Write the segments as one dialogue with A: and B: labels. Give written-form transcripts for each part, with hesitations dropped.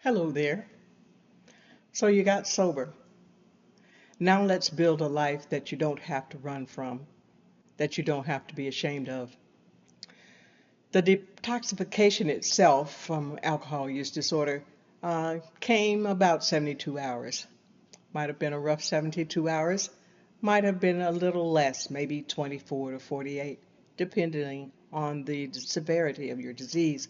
A: Hello there. So you got sober. Now let's build a life that you don't have to run from, that you don't have to be ashamed of. The detoxification itself from alcohol use disorder came about 72 hours. Might have been a rough 72 hours, might have been a little less, maybe 24 to 48, depending on the severity of your disease.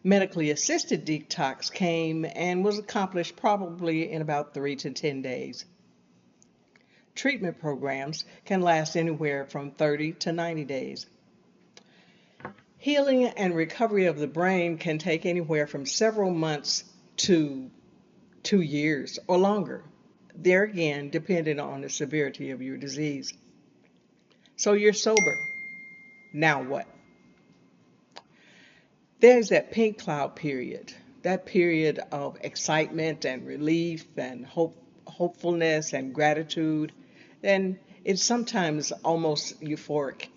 A: Medically assisted detox came and was accomplished probably in about 3 to 10 days. Treatment programs can last anywhere from 30 to 90 days. Healing and recovery of the brain can take anywhere from several months to 2 years or longer. There again, depending on the severity of your disease. So you're sober. Now what? There's that pink cloud period, that period of excitement and relief and hopefulness and gratitude. And it's sometimes almost euphoric.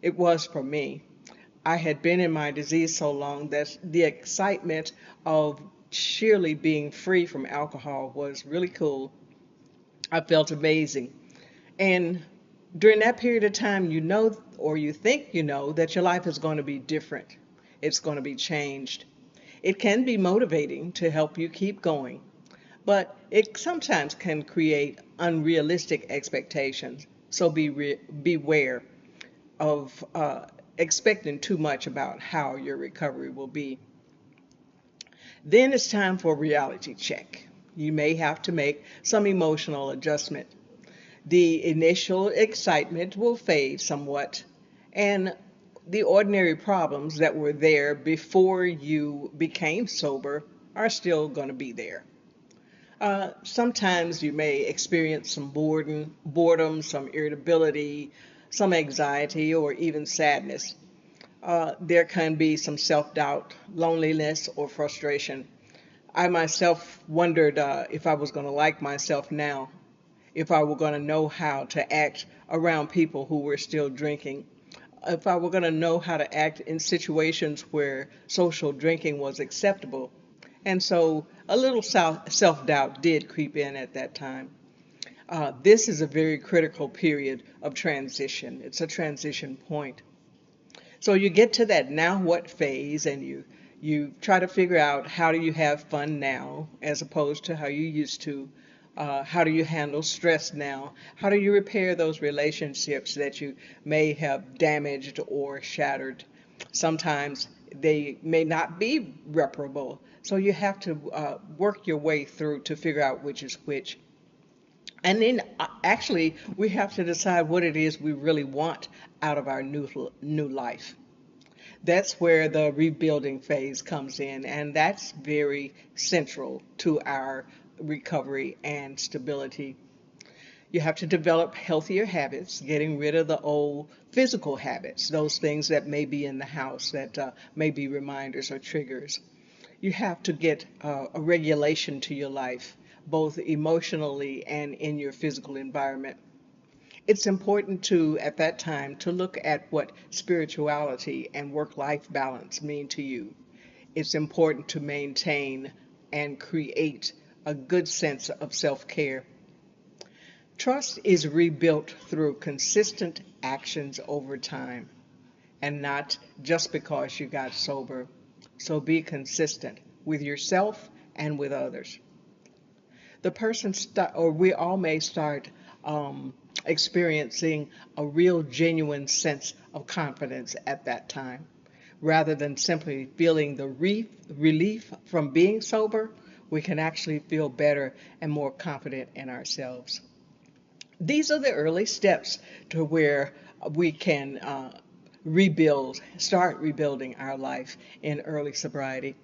A: It was for me. I had been in my disease so long that the excitement of sheerly being free from alcohol was really cool. I felt amazing. And during that period of time, you know, or you think you know, that your life is going to be different. It's going to be changed. It can be motivating to help you keep going, but it sometimes can create unrealistic expectations. So beware of expecting too much about how your recovery will be. Then it's time for a reality check. You may have to make some emotional adjustment. The initial excitement will fade somewhat, and the ordinary problems that were there before you became sober are still going to be there. Sometimes you may experience some boredom, some irritability, some anxiety, or even sadness. There can be some self-doubt, loneliness, or frustration. I myself wondered if I was going to like myself now, if I were going to know how to act around people who were still drinking, if I were going to know how to act in situations where social drinking was acceptable. And so a little self-doubt did creep in at that time. This is a very critical period of transition. It's a transition point. So you get to that now what phase, and you try to figure out how do you have fun now as opposed to how you used to. How do you handle stress now? How do you repair those relationships that you may have damaged or shattered? Sometimes they may not be reparable. So you have to work your way through to figure out which is which. And then actually, we have to decide what it is we really want out of our new life. That's where the rebuilding phase comes in, and that's very central to our recovery and stability. You have to develop healthier habits, getting rid of the old physical habits, those things that may be in the house that may be reminders or triggers. You have to get a regulation to your life, both emotionally and in your physical environment. It's important to, at that time, to look at what spirituality and work-life balance mean to you. It's important to maintain and create a good sense of self-care. Trust is rebuilt through consistent actions over time and not just because you got sober. So be consistent with yourself and with others. We all may start experiencing a real genuine sense of confidence at that time. Rather than simply feeling the relief from being sober, we can actually feel better and more confident in ourselves. These are the early steps to where we can start rebuilding our life in early sobriety.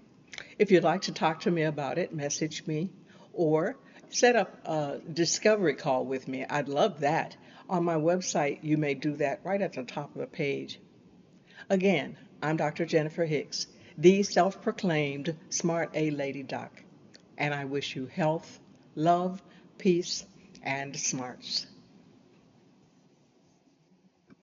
A: If you'd like to talk to me about it, message me or set up a discovery call with me. I'd love that. On my website, you may do that right at the top of the page. Again, I'm Dr. Jennifer Hicks, the self-proclaimed Smart A Lady Doc, and I wish you health, love, peace, and smarts.